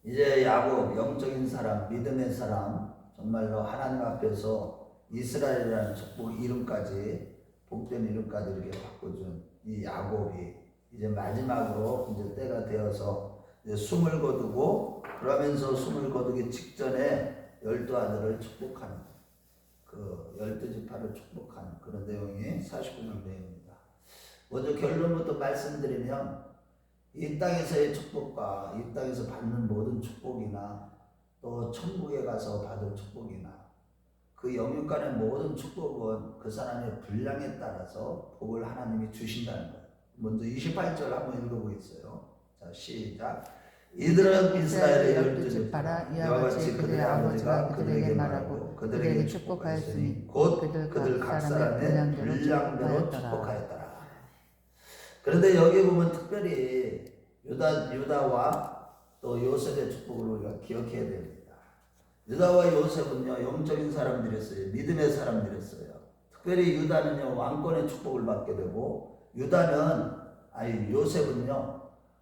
이제 야곱, 영적인 사람, 믿음의 사람, 정말로 하나님 앞에서 이스라엘이라는 축복 이름까지, 복된 이름까지 이렇게 바꿔준 이 야곱이 이제 마지막으로 이제 때가 되어서 이제 숨을 거두고, 그러면서 숨을 거두기 직전에 12아들을 축복하는, 그 12지파를 축복하는 그런 내용이 49장 내용입니다. 먼저 결론부터 말씀드리면, 이 땅에서의 축복과 이 땅에서 받는 모든 축복이나 또 천국에 가서 받을 축복이나 그 영육간의 모든 축복은 그 사람의 분량에 따라서 복을 하나님이 주신다는 거예요. 먼저 28절 한번 읽어보겠어요. 자, 시작. 이들은 이스라엘의 12지파라 이와 같이 그들의 아버지가 그들에게 말하고 그들에게 축복하였으니 곧 그들 각 사람의 분량대로 축복하였더라. 그런데 여기 보면 특별히 유다와 또 요셉의 축복을 우리가 기억해야 됩니다. 유다와 요셉은요, 영적인 사람들이었어요. 믿음의 사람들이었어요. 특별히 유다는요, 왕권의 축복을 받게 되고, 요셉은요,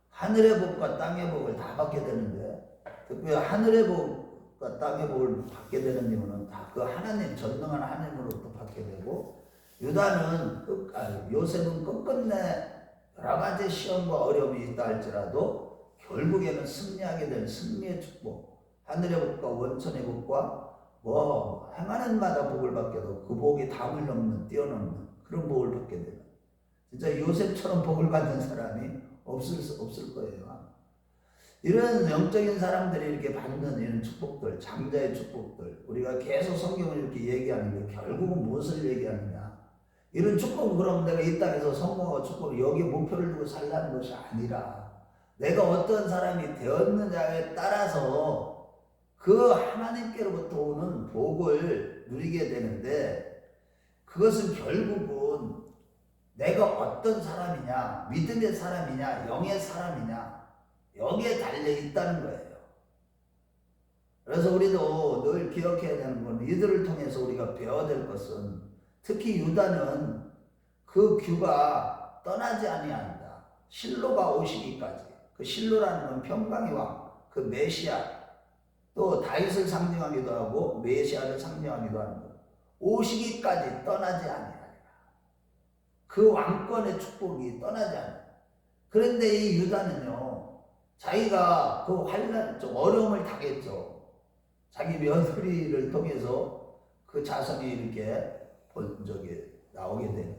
하늘의 복과 땅의 복을 다 받게 되는데, 특별히 하늘의 복과 땅의 복을 받게 되는 이유는 다 그 하나님, 전능한 하나님으로부터 받게 되고, 요셉은 끝끝내 여러 가지 시험과 어려움이 있다 할지라도 결국에는 승리하게 될 승리의 축복, 하늘의 복과 원천의 복과 행하는 마다 복을 받게 되고 그 복이 담을 넘는, 뛰어넘는 그런 복을 받게 되는, 진짜 요셉처럼 복을 받는 사람이 없을 거예요. 이런 영적인 사람들이 이렇게 받는 이런 축복들, 장자의 축복들, 우리가 계속 성경을 이렇게 얘기하는데 결국은 무엇을 얘기하느냐? 이런 축복은 그럼 내가 이 땅에서 성공하고 축복을 여기에 목표를 두고 살라는 것이 아니라 내가 어떤 사람이 되었느냐에 따라서 그 하나님께로부터 오는 복을 누리게 되는데, 그것은 결국은 내가 어떤 사람이냐, 믿음의 사람이냐, 영의 사람이냐, 여기에 달려 있다는 거예요. 그래서 우리도 늘 기억해야 되는 건, 이들을 통해서 우리가 배워야 될 것은, 특히 유다는 그 규가 떠나지 아니한다. 실로가 오시기까지. 그 실로라는 건 평강의 왕, 그 메시아, 또 다윗을 상징하기도 하고 메시아를 상징하기도 하는 것. 오시기까지 떠나지 아니하리라. 그 왕권의 축복이 떠나지 아니하리라. 그런데 이 유다는요, 자기가 그 환난, 좀 어려움을 당했죠. 자기 며느리를 통해서 그 자손이 이렇게 본 적이 나오게 되는,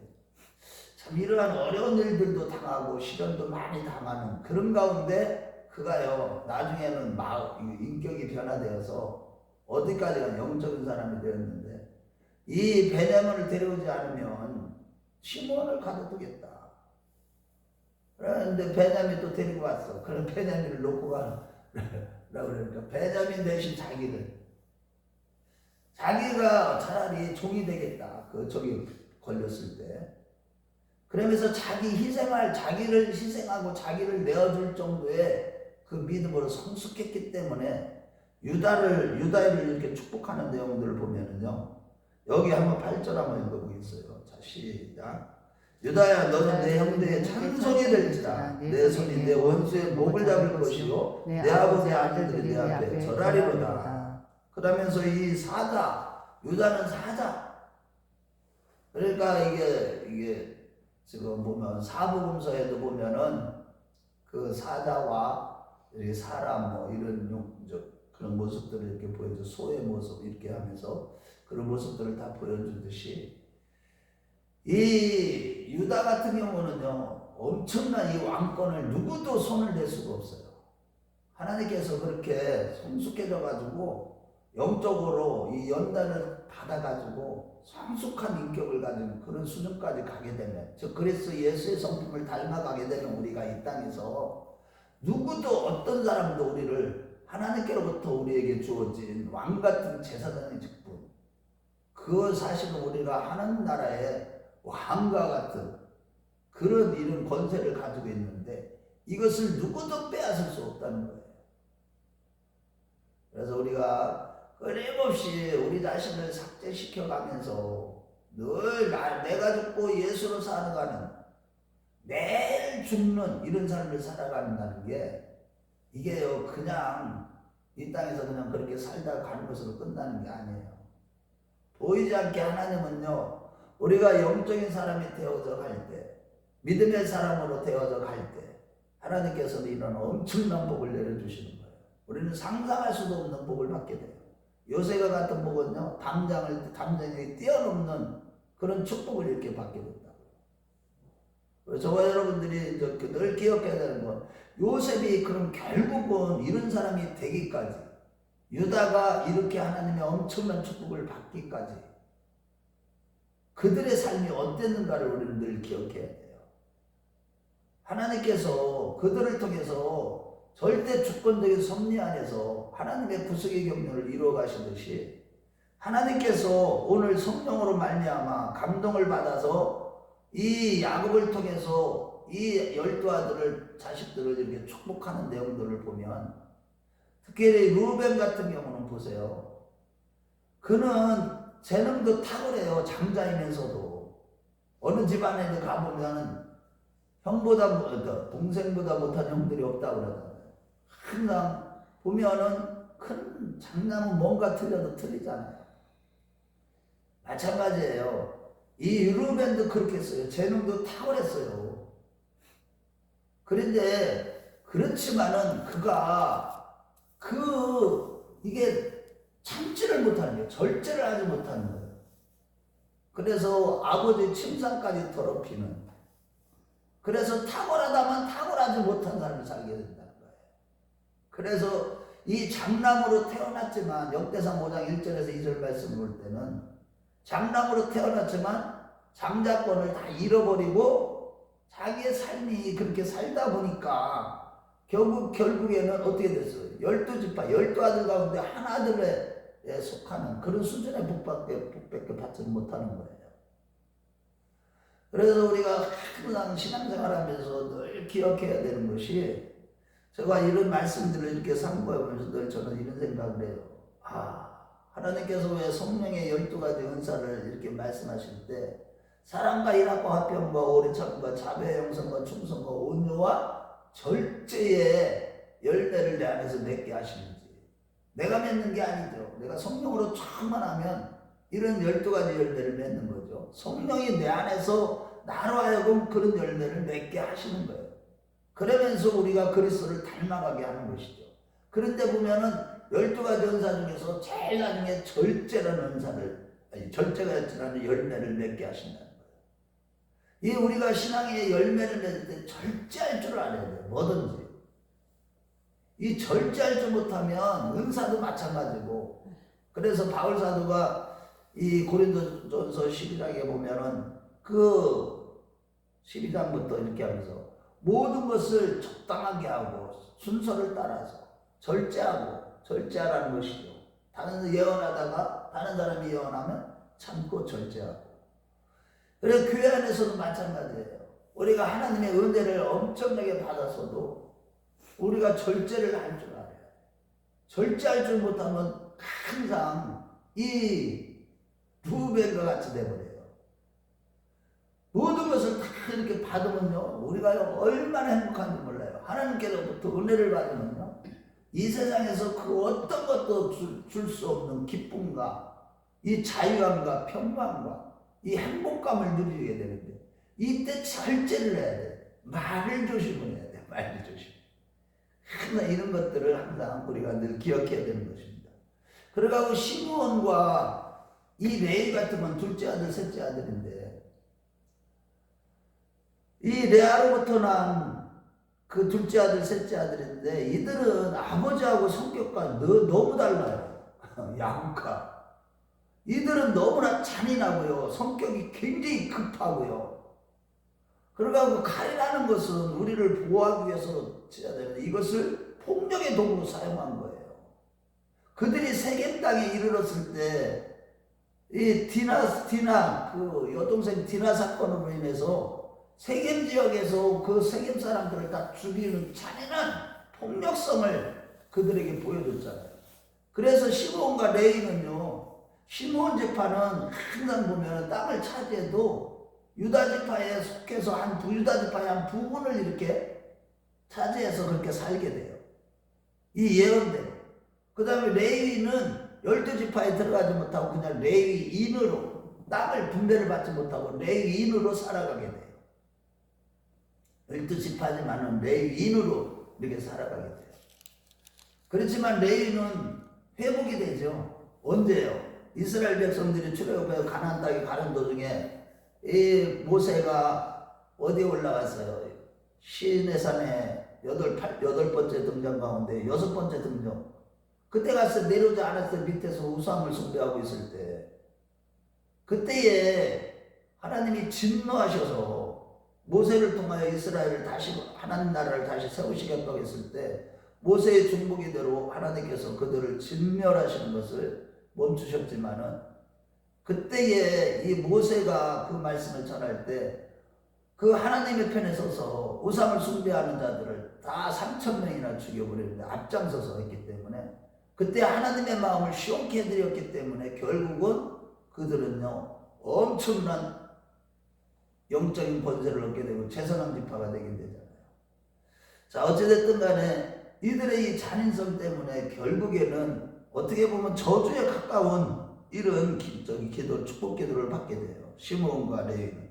참 이러한 어려운 일들도 당하고 시련도 많이 당하는 그런 가운데 그가요, 나중에는 인격이 변화되어서 어디까지가 영적인 사람이 되었는데, 이 베냐민을 데려오지 않으면 시몬을 가둬두겠다. 그런데 베냐민 또 데리고 왔어. 그럼 베냐민을 놓고 가라고 그러니까 베냐민 대신 자기가 차라리 종이 되겠다. 저기 걸렸을 때. 그러면서 자기를 희생하고 자기를 내어줄 정도의 그 믿음으로 성숙했기 때문에 유다를 이렇게 축복하는 내용들을 보면은요. 여기 한번 8절 한번 읽어보겠어요. 자, 시작. 유다야, 너는 내 형제의 찬송이 될지라. 내 손이 내 원수의 목을 잡을 것이요 내 아버지 아들들이 내 앞에 절하리로다. 그러면서 이 유다는 사자. 그러니까 이게 지금 보면 사복음서에도 보면은 그 사자와 사람 이런 그런 모습들을 이렇게 보여줘. 소의 모습 이렇게 하면서 그런 모습들을 다 보여주듯이, 이 유다 같은 경우는요, 엄청난 이 왕권을 누구도 손을 댈 수가 없어요. 하나님께서 그렇게 성숙해져 가지고 영적으로 이 연단을 받아가지고 성숙한 인격을 가진 그런 수준까지 가게 되면, 즉 그리스도 예수의 성품을 닮아가게 되면 우리가 이 땅에서 누구도 어떤 사람도 우리를 하나님께로부터 우리에게 주어진 왕같은 제사장의 직분, 그 사실은 우리가 하나님 나라의 왕과 같은 그런 이런 권세를 가지고 있는데 이것을 누구도 빼앗을 수 없다는 거예요. 그래서 우리가 끊임없이 우리 자신을 삭제시켜 가면서 늘 내가 죽고 예수로 살아가는, 매일 죽는 이런 삶을 살아간다는 게, 이게요 그냥 이 땅에서 그냥 그렇게 살다 가는 것으로 끝나는 게 아니에요. 보이지 않게 하나님은요, 우리가 영적인 사람이 되어져 갈 때, 믿음의 사람으로 되어져 갈 때, 하나님께서는 이런 엄청난 복을 내려주시는 거예요. 우리는 상상할 수도 없는 복을 받게 돼요. 요새가 같은 복은요, 담장을 뛰어넘는 그런 축복을 이렇게 받게 된다고요. 저와 여러분들이 늘 기억해야 되는 건, 요셉이 그럼 결국은 이런 사람이 되기까지, 유다가 이렇게 하나님의 엄청난 축복을 받기까지 그들의 삶이 어땠는가를 우리는 늘 기억해야 돼요. 하나님께서 그들을 통해서 절대 주권적인 섭리 안에서 하나님의 구속의 경륜을 이루어 가시듯이, 하나님께서 오늘 성령으로 말미암아 감동을 받아서 이 야곱을 통해서 이 12 자식들을 이렇게 축복하는 내용들을 보면, 특히 루벤 같은 경우는 보세요. 그는 재능도 탁월해요. 장자이면서도. 어느 집안에 가보면 형보다, 동생보다 못한 형들이 없다고 그러잖아요. 항상 보면은 큰 장남은 뭔가 틀려도 틀리잖아요. 마찬가지예요. 이 루벤도 그렇게 했어요. 재능도 탁월했어요. 그런데 그렇지만은 그가 이게 참지를 못하는 거예요. 절제를 하지 못하는 거예요. 그래서 아버지 침상까지 더럽히는, 그래서 탁월하다만 탁월하지 못한 삶을 살게 된다는 거예요. 그래서 이 장남으로 태어났지만, 역대상 5장 1절에서 2절 말씀을 볼 때는 장남으로 태어났지만 장자권을 다 잃어버리고 자기의 삶이 그렇게 살다 보니까 결국에는 어떻게 됐어요? 12지파, 12아들 가운데 한 아들에 속하는 그런 수준의 복밖에 받지 못하는 거예요. 그래서 우리가 항상 신앙생활하면서 늘 기억해야 되는 것이, 제가 이런 말씀들을 이렇게 상고해보면서 늘 저는 이런 생각을 해요. 하나님께서 왜 성령의 12가지 은사를 이렇게 말씀하실 때 사랑과 일합과 화평과 오래 참과 자비와 영성과 충성과 온유와 절제의 열매를 내 안에서 맺게 하시는지, 내가 맺는 게 아니죠. 내가 성령으로 충만하면 이런 12가지 열매를 맺는 거죠. 성령이 내 안에서 나로 하여금 그런 열매를 맺게 하시는 거예요. 그러면서 우리가 그리스도를 닮아가게 하는 것이죠. 그런데 보면은 12가지 은사 중에서 제일 나중에 절제라는 열매를 맺게 하신다는 거예요. 이 우리가 신앙의 열매를 맺을 때 절제할 줄 알아야 돼요. 뭐든지. 이 절제할 줄 못하면 은사도 마찬가지고, 그래서 바울 사도가 이 고린도전서 11장에 보면은 그 12장부터 이렇게 하면서 모든 것을 적당하게 하고 순서를 따라서 절제하라는 것이죠. 다른 예언하다가 다른 사람이 예언하면 참고 절제하고. 그래서 교회 안에서도 마찬가지예요. 우리가 하나님의 은혜를 엄청나게 받아서도 우리가 절제를 할 줄 알아요. 절제할 줄 못하면 항상 이 루벤과 같이 돼버려요. 모든 것을 다 이렇게 받으면요, 우리가 얼마나 행복한지 몰라요. 하나님께로부터 은혜를 받으면요, 이 세상에서 그 어떤 것도 줄 수 없는 기쁨과 이 자유함과 평강과 이 행복감을 누리게 되는데, 이때 절제를 해야 돼. 말을 조심해야 돼. 말을 조심. 항상 이런 것들을 항상 우리가 늘 기억해야 되는 것입니다. 그러고 시므온과 이 레위 같은 건 둘째 아들, 셋째 아들인데, 이 레아로부터 난 그 둘째 아들, 셋째 아들인데, 이들은 아버지하고 성격과 너무 달라요. 야곱과. 이들은 너무나 잔인하고요. 성격이 굉장히 급하고요. 그러고 칼이라는 것은 우리를 보호하기 위해서 써야 되는데, 이것을 폭력의 도구로 사용한 거예요. 그들이 세겜 땅에 이르렀을 때, 이 디나 그 여동생 디나 사건으로 인해서 세겜 지역에서 그 세겜 사람들을 다 죽이는 잔인한 폭력성을 그들에게 보여줬잖아요. 그래서 시므온과 레위는요, 시므온 지파는 항상 보면 땅을 차지해도 유다 지파에 속해서 유다 지파의 한 부분을 이렇게 차지해서 그렇게 살게 돼요. 이 예언대로. 그 다음에 레위는 12지파에 들어가지 못하고 그냥 레위인으로 땅을 분배를 받지 못하고 레위인으로 살아가게 돼요. 12지파지만은 레위인으로 이렇게 살아가게 돼요. 그렇지만 레위는 회복이 되죠. 언제요? 이스라엘 백성들이 출애굽해서 가나안 땅에 가는 도중에 이 모세가 어디에 올라갔어요? 시내산에 여덟 번째 등장 가운데 6번째 등장. 그때 가서 내려오지 않았을 때 밑에서 우상을 숭배하고 있을 때 그때에 하나님이 진노하셔서 모세를 통하여 이스라엘을 다시 하나님 나라를 다시 세우시겠다고 했을 때 모세의 중보기대로 하나님께서 그들을 진멸하시는 것을 멈추셨지만은 그때에 이 모세가 그 말씀을 전할 때 그 하나님의 편에 서서 우상을 숭배하는 자들을 다 3,000명이나 죽여버리는데 앞장서서 했기 때문에 그때 하나님의 마음을 시원케 해드렸기 때문에 결국은 그들은요 엄청난 영적인 권세를 얻게 되고 최선한 지파가 되게 되잖아요. 자, 어찌됐든 간에 이들의 이 잔인성 때문에 결국에는 어떻게 보면 저주에 가까운 이런 기도, 축복 기도를 받게 돼요. 시므온과 레위는.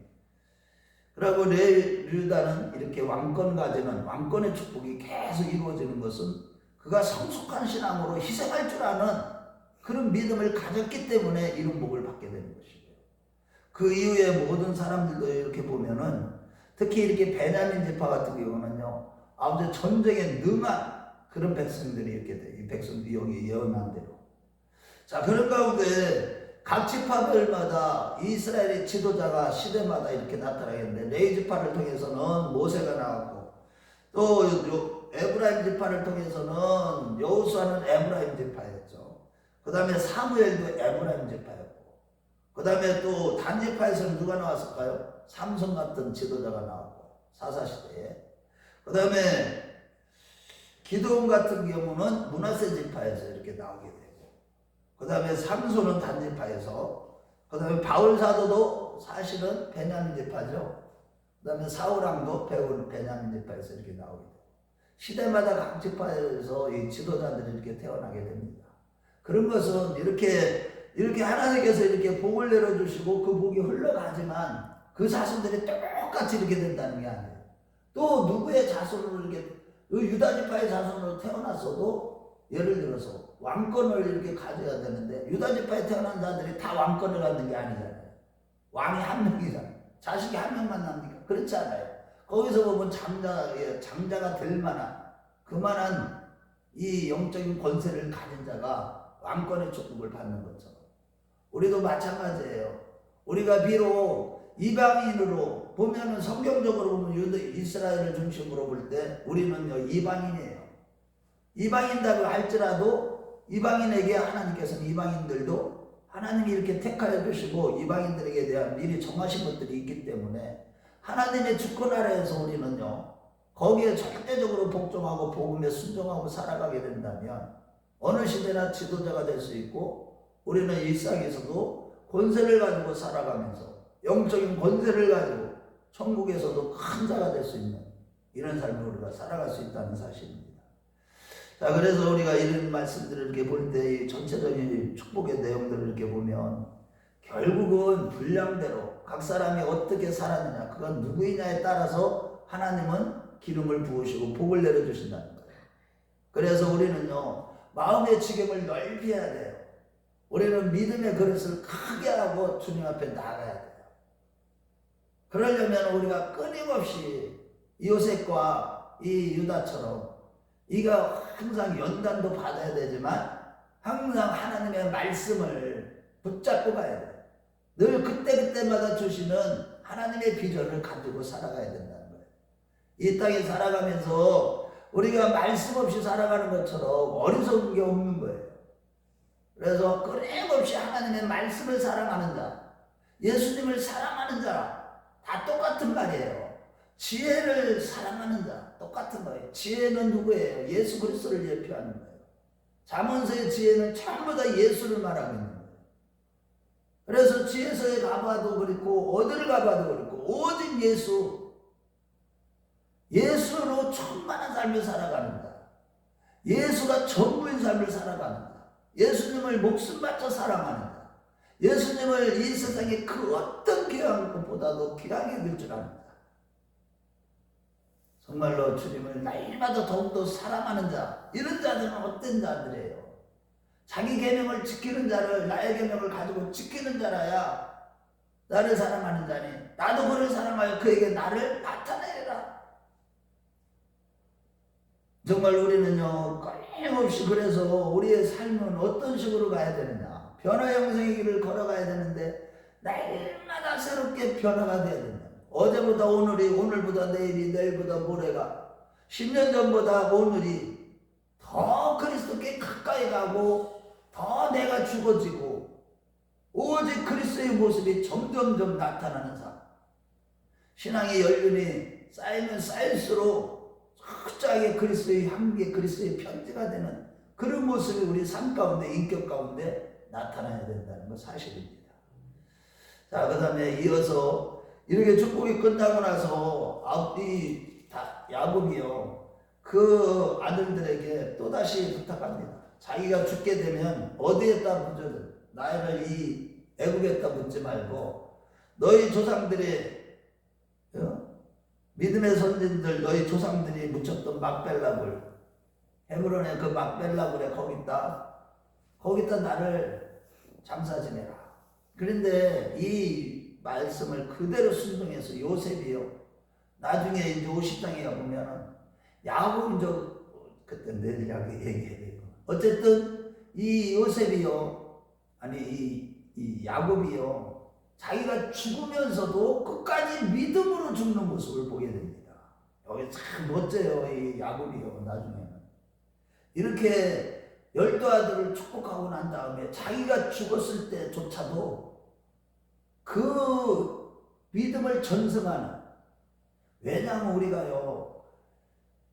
그리고 유다는 이렇게 왕권 가지는 왕권의 축복이 계속 이루어지는 것은 그가 성숙한 신앙으로 희생할 줄 아는 그런 믿음을 가졌기 때문에 이런 복을 받게 되는 것이고요. 그 이후에 모든 사람들도 이렇게 보면은 특히 이렇게 베냐민 지파 같은 경우는요, 아무튼 전쟁에 능한 그런 백성들이 이렇게 돼. 이 백성들이 여기 예언한 대로. 자, 그런 가운데 각 지파별마다 이스라엘의 지도자가 시대마다 이렇게 나타나겠는데 레위 지파를 통해서는 모세가 나왔고 또 에브라임 지파를 통해서는 여호수아는 에브라임 지파였죠. 그 다음에 사무엘도 에브라임 지파였고 그 다음에 또 단 지파에서는 누가 나왔을까요? 삼손 같은 지도자가 나왔고 사사시대에. 그 다음에 기드온 같은 경우는 므낫세 지파에서 이렇게 나오게 되고 그 다음에 삼손은 단 지파에서 그 다음에 바울 사도도 사실은 베냐민 지파죠. 그 다음에 사울왕도 베냐민 지파에서 이렇게 나오게 돼요. 시대마다 각 지파에서 이 지도자들이 이렇게 태어나게 됩니다. 그런 것은 이렇게 하나님께서 이렇게 복을 내려주시고 그 복이 흘러가지만 그 자손들이 똑같이 이렇게 된다는 게 아니에요. 또 누구의 자손으로 이렇게 유다 지파의 자손으로 태어났어도 예를 들어서 왕권을 이렇게 가져야 되는데 유다 지파에 태어난 자들이 다 왕권을 갖는 게 아니잖아요. 왕이 한 명이잖아요. 자식이 한 명만 납니까? 그렇지 않아요. 거기서 보면 장자가 될 만한 그만한 이 영적인 권세를 가진 자가 왕권의 축복을 받는 것처럼 우리도 마찬가지예요. 우리가 비록 이방인으로 보면은 성경적으로 보면 이스라엘을 중심으로 볼 때 우리는요 이방인이에요. 이방인이라고 할지라도 이방인에게 하나님께서는 이방인들도 하나님이 이렇게 택하여 주시고 이방인들에게 대한 미리 정하신 것들이 있기 때문에 하나님의 주권 아래에서 우리는요 거기에 절대적으로 복종하고 복음에 순종하고 살아가게 된다면 어느 시대나 지도자가 될 수 있고 우리는 일상에서도 권세를 가지고 살아가면서 영적인 권세를 가지고 천국에서도 큰 자가 될 수 있는 이런 삶을 우리가 살아갈 수 있다는 사실입니다. 자, 그래서 우리가 이런 말씀들을 이렇게 볼 때 전체적인 축복의 내용들을 이렇게 보면 결국은 분량대로 각 사람이 어떻게 살았느냐 그건 누구이냐에 따라서 하나님은 기름을 부으시고 복을 내려주신다는 거예요. 그래서 우리는요 마음의 지경을 넓히 해야 돼요. 우리는 믿음의 그릇을 크게 하고 주님 앞에 나가야 돼요. 그러려면 우리가 끊임없이 요셉과 이 유다처럼 이가 항상 연단도 받아야 되지만 항상 하나님의 말씀을 붙잡고 가야 돼요. 늘 그때그때마다 주시는 하나님의 비전을 가지고 살아가야 된다는 거예요. 이 땅에 살아가면서 우리가 말씀 없이 살아가는 것처럼 어리석은 게 없는 거예요. 그래서 끊임없이 하나님의 말씀을 사랑하는 자, 예수님을 사랑하는 자 다 똑같은 말이에요. 지혜를 사랑하는 자 똑같은 거예요. 지혜는 누구예요? 예수 그리스도를 예표하는 거예요. 잠언서의 지혜는 전부 다 예수를 말하고 있는 거예요. 그래서 지혜서에 가봐도 그렇고 어디를 가봐도 그렇고 오직 예수로 충만한 삶을 살아가는 자, 예수가 전부인 있는 삶을 살아가는 자, 예수님을 목숨 바쳐 사랑하는 자, 예수님을 이 세상에 그 어떤 귀한 것보다도 귀하게 여길 줄 아는 자, 정말로 주님을 날마다 더욱더 사랑하는 자, 이런 자들은 어떤 자들이에요? 자기 계명을 지키는 자를, 나의 계명을 가지고 지키는 자라야 나를 사랑하는 자니 나도 그를 사랑하여 그에게 나를 나타내라. 정말 우리는요, 끊임없이 그래서 우리의 삶은 어떤 식으로 가야 되느냐, 변화 형성의 길을 걸어가야 되는데 날마다 새롭게 변화가 돼야 된다. 어제보다 오늘이, 오늘보다 내일이, 내일보다 모레가, 10년 전보다 오늘이 더 그리스도께 가까이 가고 더 내가 죽어지고 오직 그리스도의 모습이 점점점 나타나는 삶. 신앙의 연륜이 쌓이면 쌓일수록 철저하게 그리스도의 향기, 그리스도의 편지가 되는 그런 모습이 우리 삶 가운데, 인격 가운데 나타나야 된다는 건 사실입니다. 자, 그 다음에 이어서 이렇게 축복이 끝나고 나서 야곱이요, 그 아들들에게 또다시 부탁합니다. 자기가 죽게 되면 어디에다 묻거든 나를 이 애굽에다 묻지 말고 너희 조상들의 믿음의 선진들, 너희 조상들이 묻혔던 막벨라굴, 헤브론의 그 막벨라굴에 거기다 나를 장사 지내라. 그런데 이 말씀을 그대로 순종해서 요셉이요, 나중에 이제 50장에 가보면은 야곱인 그때 내일 얘기해야 되고, 어쨌든 이 요셉이요, 아니 이 야곱이요, 자기가 죽으면서도 끝까지 믿음으로 죽는 모습을 보게 됩니다. 여기 참 멋져요. 이 야곱이요, 나중에는 이렇게 12아들을 축복하고 난 다음에 자기가 죽었을 때조차도 그 믿음을 전승하는, 왜냐하면 우리가요,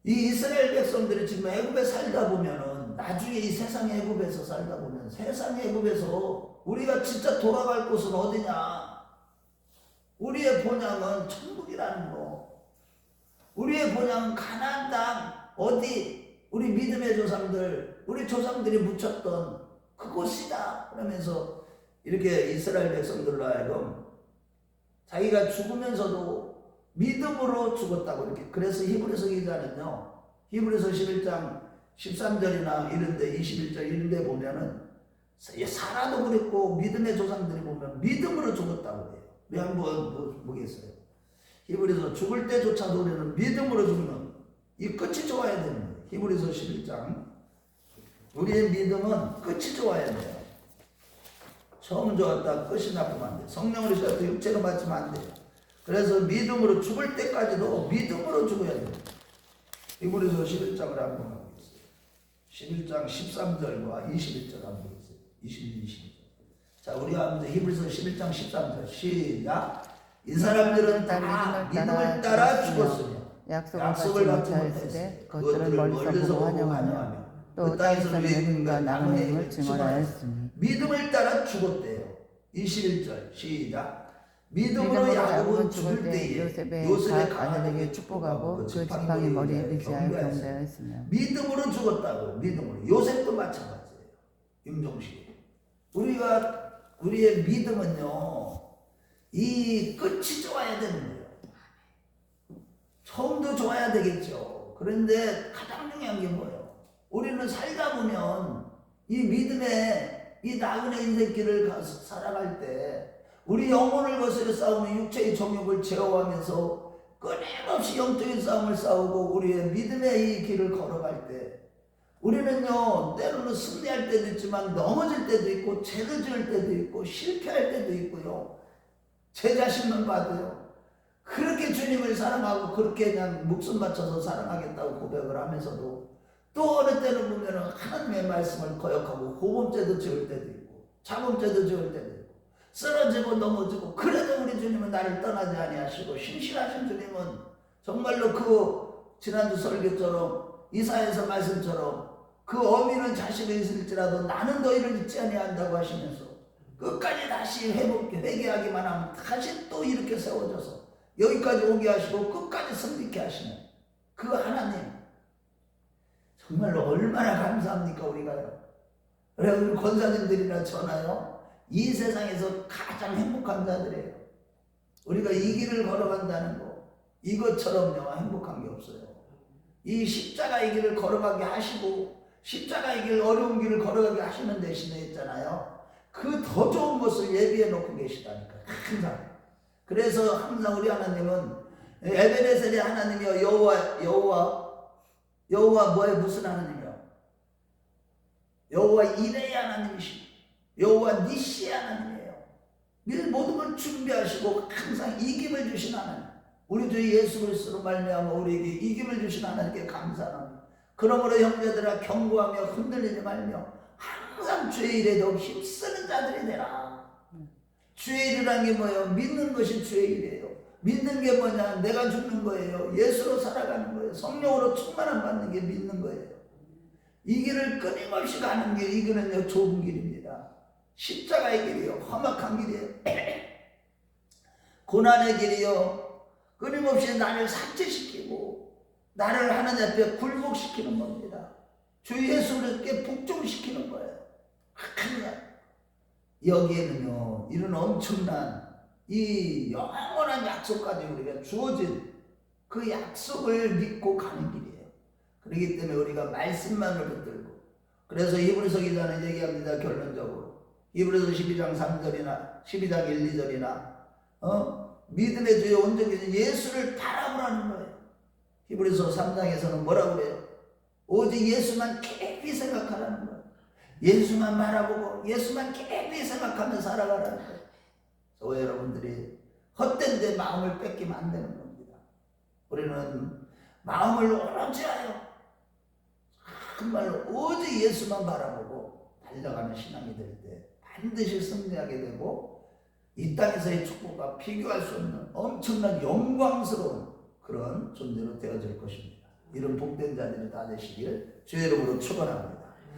이 이스라엘 백성들이 지금 애굽에 살다 보면은, 나중에 이 세상 애굽에서 살다 보면, 세상 애굽에서 우리가 진짜 돌아갈 곳은 어디냐? 우리의 본향은 천국이라는 거. 우리의 본향은 가나안 땅, 어디? 우리 믿음의 조상들, 우리 조상들이 묻혔던 그곳이다. 그러면서 이렇게 이스라엘 백성들로 하여금 자기가 죽으면서도 믿음으로 죽었다고 이렇게. 그래서 히브리서 기자는요, 히브리서 11장 13절이나 이런데, 21절 이런데 보면은 사라도 그랬고 믿음의 조상들이 보면 믿음으로 죽었다고 해요. 우리 한번 보겠어요. 히브리서 죽을 때조차도 우리는 믿음으로 죽는, 이 끝이 좋아야 되는 거예요. 히브리서 11장, 우리의 믿음은 끝이 좋아야 돼요. 처음 좋았다 끝이 나쁘면 안 돼요. 성령으로 좋았다 육체로 맞으면 안 돼요. 그래서 믿음으로 죽을 때까지도 믿음으로 죽어야 돼요. 히브리서 11장을 한번 보겠어요. 11장 13절과 21절 한번 보겠어요. 21, 22절. 자, 우리가 한번 히브리서 11장 13절 시작. 이 사람들은 다 믿음을 따라 죽었으며 약속을 받지 못했으되 그것들을 멀리서 보고 환영하며 또 땅에서 외국인과 남은 힘을 증언하였으니 믿음을 따라 죽었대요. 21절 시작. 믿음으로 야곱은 죽을 때에 요셉의 가나에게 축복하고 그 지팡이 머리에 비지하여 경배하였으며, 믿음으로 죽었다고. 믿음으로. 요셉도 마찬가지예요. 임종식. 우리의 믿음은요, 이 끝이 좋아야 되는 거예요. 처음도 좋아야 되겠죠. 그런데 가장 중요한 게 뭐예요? 우리는 살다 보면 이 믿음의 이 나그네 인생길을 살아갈 때 우리 영혼을 거스려 싸우는 육체의 정욕을 제어하면서 끊임없이 영적인 싸움을 싸우고 우리의 믿음의 이 길을 걸어갈 때 우리는요, 때로는 승리할 때도 있지만 넘어질 때도 있고 죄를 지을 때도 있고 실패할 때도 있고요, 제 자신만 봐도요, 그렇게 주님을 사랑하고 그렇게 그냥 목숨 바쳐서 사랑하겠다고 고백을 하면서도 또 어느 때는 보면은 하나님의 말씀을 거역하고 고범죄도 지을 때도 있고 자범죄도 지을 때도 있고 쓰러지고 넘어지고, 그래도 우리 주님은 나를 떠나지 아니하시고 신실하신 주님은 정말로 그 지난주 설교처럼 이사야서 말씀처럼 그 어미는 자식이 있을지라도 나는 너희를 잊지 아니한다고 하시면서 끝까지 다시 회개하기만 하면 다시 또 이렇게 세워져서 여기까지 오게 하시고 끝까지 승리케 하시는 그 하나님, 정말로 얼마나 감사합니까 우리가요. 그래 우리 권사님들이나 저나요 이 세상에서 가장 행복한 자들이에요. 우리가 이 길을 걸어간다는 거 이것처럼요 행복한 게 없어요. 이 십자가의 길을 걸어가게 하시고 십자가의 길 어려운 길을 걸어가게 하시는 대신에 있잖아요 그 더 좋은 것을 예비해 놓고 계시다니까 항상. 그래서 항상 우리 하나님은 에베네셀의 하나님이요 여호와 뭐에 무슨 하나님이요? 여호와 이레의 하나님이시고 여호와 니시의 하나님이에요. 늘 모든 걸 준비하시고 항상 이김을 주신 하나님. 우리 주 예수 그리스도로 말미암아 우리에게 이김을 주신 하나님께 감사합니다. 그러므로 형제들아 경고하며 흔들리지 말며 항상 주의 일에 더욱 힘쓰는 자들이 되라. 주의 일이란 게 뭐예요? 믿는 것이 주의 일이에요. 믿는 게 뭐냐? 내가 죽는 거예요. 예수로 살아가는 거예요. 성령으로 충만함 받는 게 믿는 거예요. 이 길을 끊임없이 가는 길, 이 길은요 좁은 길입니다. 십자가의 길이요 험악한 길이에요. 고난의 길이요 끊임없이 나를 삭제시키고 나를 하나님 앞에 굴복시키는 겁니다. 주 예수님께 복종시키는 거예요. 여기에는요 이런 엄청난 이 영원한 약속까지 우리가 주어진 그 약속을 믿고 가는 길이에요. 그렇기 때문에 우리가 말씀만을 붙들고 그래서 히브리서 기자는 얘기합니다. 결론적으로 히브리서 12장 3절이나 12장 1, 2절이나 믿음의 주에 온전히 예수를 바라보라는 거예요. 히브리서 3장에서는 뭐라고 그래요? 오직 예수만 깊이 생각하라는 거예요. 예수만 바라보고 예수만 깊이 생각하며 살아가라는 거예요. 그래서 여러분들이 헛된 데 마음을 뺏기면 안 되는 겁니다. 우리는 마음을 오롯이 하여 정말로 오직 예수만 바라보고 달려가는 신앙이 될 때 반드시 승리하게 되고 이 땅에서의 축복과 비교할 수 없는 엄청난 영광스러운 그런 존재로 되어질 것입니다. 이런 복된 자들이 다 되시길 주의 이름으로 축원합니다.